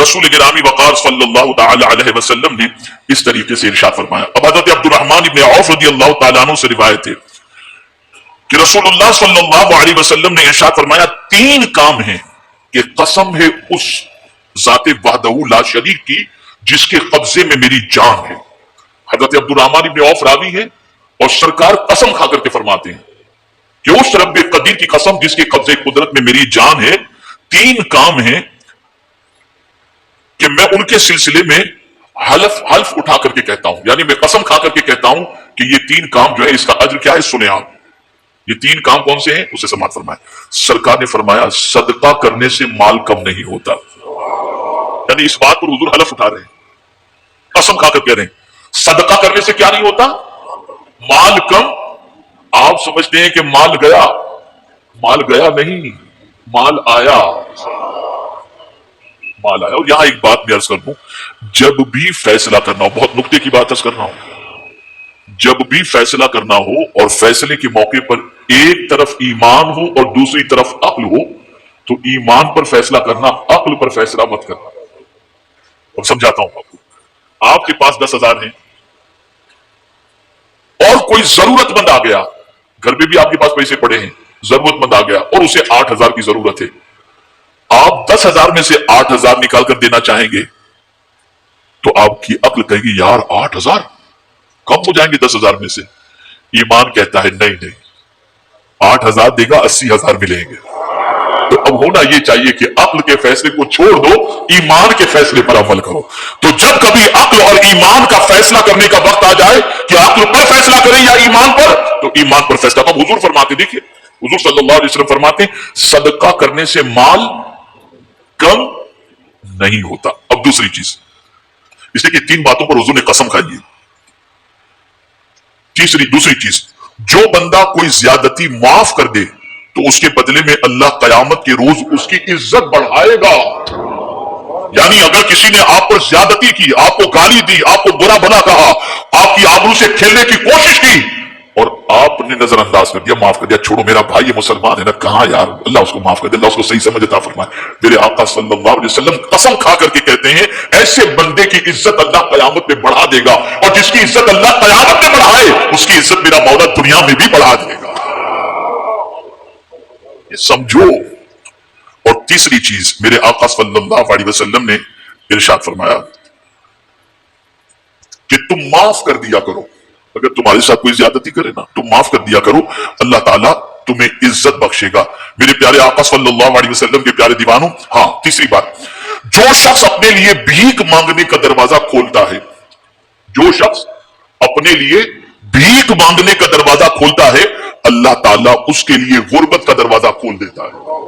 رسول گرامی وقار صلی اللہ تعالی علیہ وسلم نے اس طریقے سے ارشاد فرمایا. اب حضرت عبد الرحمن ابن عوف رضی اللہ تعالیٰ عنہ سے روایت ہے کہ رسول اللہ صلی اللہ علیہ وسلم نے ارشاد فرمایا 3 کام ہیں کہ قسم ہے اس ذات وحدہ لا شریک کی جس کے قبضے میں میری جان ہے. حضرت عبد الرحمن ابن عوف راوی ہے اور سرکار قسم کھا کر کے فرماتے ہیں کہ اس رب قدیر کی قسم جس کے قبضے قدرت میں میری جان ہے 3 کام ہیں کہ میں ان کے سلسلے میں حلف اٹھا کر کے کہتا ہوں, یعنی میں قسم کھا کر کے کہتا ہوں کہ یہ 3 کام جو ہے اس کا اجر کیا ہے سنیں آپ. یہ 3 کام کون سے ہیں اسے سماعت فرمائیں. سرکار نے فرمایا صدقہ کرنے سے مال کم نہیں ہوتا. یعنی اس بات پر حضور حلف اٹھا رہے ہیں, قسم کھا کر کہہ رہے ہیں صدقہ کرنے سے کیا نہیں ہوتا, مال کم. آپ سمجھتے ہیں کہ مال گیا نہیں, مال آیا. اور یہاں ایک بات میں عرض کر دوں, جب بھی فیصلہ کرنا ہو, بہت نکتے کی بات عرض کرنا ہو, جب بھی فیصلہ کرنا ہو اور فیصلے کے موقع پر ایک طرف ایمان ہو اور دوسری طرف عقل ہو تو ایمان پر فیصلہ کرنا, عقل پر فیصلہ مت کرنا. اور سمجھاتا ہوں آپ کو, آپ کے پاس 10,000 ہیں اور کوئی ضرورت مند آ گیا, گھر میں بھی آپ کے پاس پیسے پڑے ہیں, ضرورت مند آ گیا اور اسے 8,000 کی ضرورت ہے. آپ 10,000 میں سے 8,000 نکال کر دینا چاہیں گے تو آپ کی عقل کہے گی یار 8,000 کم ہو جائیں گے 10,000 میں سے. ایمان کہتا ہے نہیں 8,000 دے گا 80,000 ملیں گے. تو اب ہونا یہ چاہیے کہ عقل کے فیصلے کو چھوڑ دو, ایمان کے فیصلے پر عمل کرو. تو جب کبھی عقل اور ایمان کا فیصلہ کرنے کا وقت آ جائے کہ عقل پر فیصلہ کریں یا ایمان پر, تو ایمان پر فیصلہ. اب حضور فرماتے, دیکھیے حضور صلی اللہ علیہ وسلم فرماتے صدقہ کرنے سے مال کم نہیں ہوتا. اب دوسری چیز, اس لیے کہ 3 باتوں پر حضور نے قسم کھائی ہے. دوسری چیز, جو بندہ کوئی زیادتی معاف کر دے تو اس کے بدلے میں اللہ قیامت کے روز اس کی عزت بڑھائے گا. یعنی اگر کسی نے آپ پر زیادتی کی, آپ کو گالی دی, آپ کو برا بھلا کہا, آپ کی آبرو سے کھیلنے کی کوشش کی اور آپ نے نظر انداز کر دیا, معاف کر دیا, چھوڑو میرا بھائی یہ مسلمان ہے نا, کہاں یار, اللہ اس کو معاف کر دے, اللہ اس کو صحیح سمجھ عطا فرمائے. میرے آقا صلی اللہ علیہ وسلم قسم کھا کر کے کہتے ہیں ایسے بندے کی عزت اللہ قیامت میں بڑھا دے گا, اور جس کی عزت اللہ قیامت میں بڑھائے اس کی عزت میرا مولا دنیا میں بھی بڑھا دے گا. یہ سمجھو. اور تیسری چیز, میرے آقا صلی اللہ علیہ وسلم نے ارشاد فرمایا کہ تم معاف کر دیا کرو. اگر تمہارے ساتھ کوئی زیادتی کرے نا تم معاف کر دیا کرو, اللہ تعالیٰ تمہیں عزت بخشے گا. میرے پیارے آقا صلی اللہ علیہ وسلم کے پیارے دیوانوں, ہاں تیسری بات, جو شخص اپنے لیے بھیک مانگنے کا دروازہ کھولتا ہے, جو شخص اپنے لیے بھیک مانگنے کا دروازہ کھولتا ہے اللہ تعالیٰ اس کے لیے غربت کا دروازہ کھول دیتا ہے.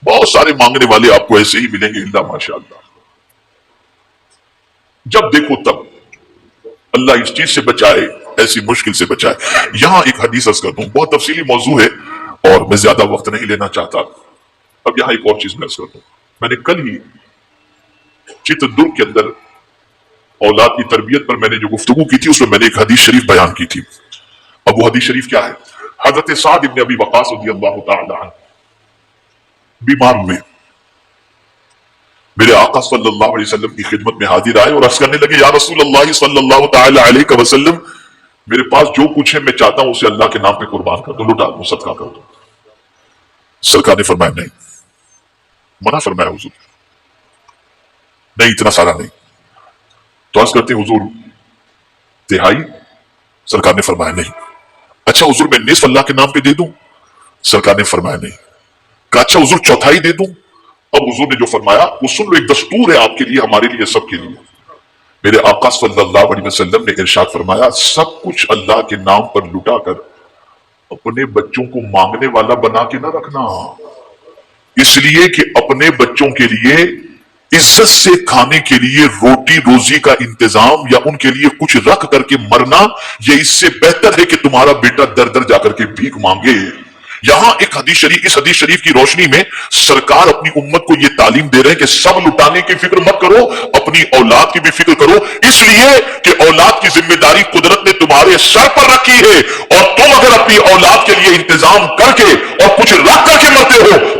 بہت سارے مانگنے والے آپ کو ایسے ہی ملیں گے اللہ ماشاءاللہ. جب دیکھو تب اللہ اس چیز سے بچائے, ایسی مشکل سے بچائے. یہاں ایک حدیث عرض کر دوں, بہت تفصیلی موضوع ہے اور میں زیادہ وقت نہیں لینا چاہتا. اب یہاں ایک اور چیز میں عرض کر دوں, میں نے کل ہی چتردرگ کے اندر اولاد کی تربیت پر میں نے جو گفتگو کی تھی اس میں میں نے ایک حدیث شریف بیان کی تھی. اب وہ حدیث شریف کیا ہے؟ حضرت سعد ابن ابی وقاص رضی اللہ تعالی عنہ بیمار ہوئے, میرے آقا صلی اللہ علیہ وسلم کی خدمت میں حاضر آئے اور عرض کرنے لگے یا رسول اللہ صلی اللہ تعالی علیہ وسلم, میرے پاس جو کچھ ہے میں چاہتا ہوں اسے اللہ کے نام پہ قربان کر دو, لٹا دو, صدقہ کر دو. سرکار نے فرمایا نہیں, منع فرمایا حضور, نہیں اتنا سارا نہیں. تو عرض کرتے حضور تہائی؟ سرکار نے فرمایا نہیں. اچھا حضور میں نصف اللہ کے نام پہ دے دوں؟ سرکار نے فرمایا نہیں. کہا اچھا حضور چوتھائی دے دوں؟ اب حضور نے جو فرمایا وہ سن لو, ایک دستور ہے آپ کے لیے, ہمارے لیے, سب کے لیے. میرے آقا صلی اللہ علیہ وسلم نے ارشاد فرمایا سب کچھ اللہ کے نام پر لٹا کر اپنے بچوں کو مانگنے والا بنا کے نہ رکھنا, اس لیے کہ اپنے بچوں کے لیے عزت سے کھانے کے لیے روٹی روزی کا انتظام یا ان کے لیے کچھ رکھ کر کے مرنا, یہ اس سے بہتر ہے کہ تمہارا بیٹا در در جا کر کے بھیک مانگے. یہاں ایک حدیث شریف, اس حدیث شریف کی روشنی میں سرکار اپنی امت کو یہ تعلیم دے رہے ہیں کہ سب لٹانے کی فکر مت کرو, اپنی اولاد کی بھی فکر کرو, اس لیے کہ اولاد کی ذمہ داری قدرت نے تمہارے سر پر رکھی ہے, اور تم اگر اپنی اولاد کے لیے انتظام کر کے اور کچھ رکھ کر کے مرتے ہو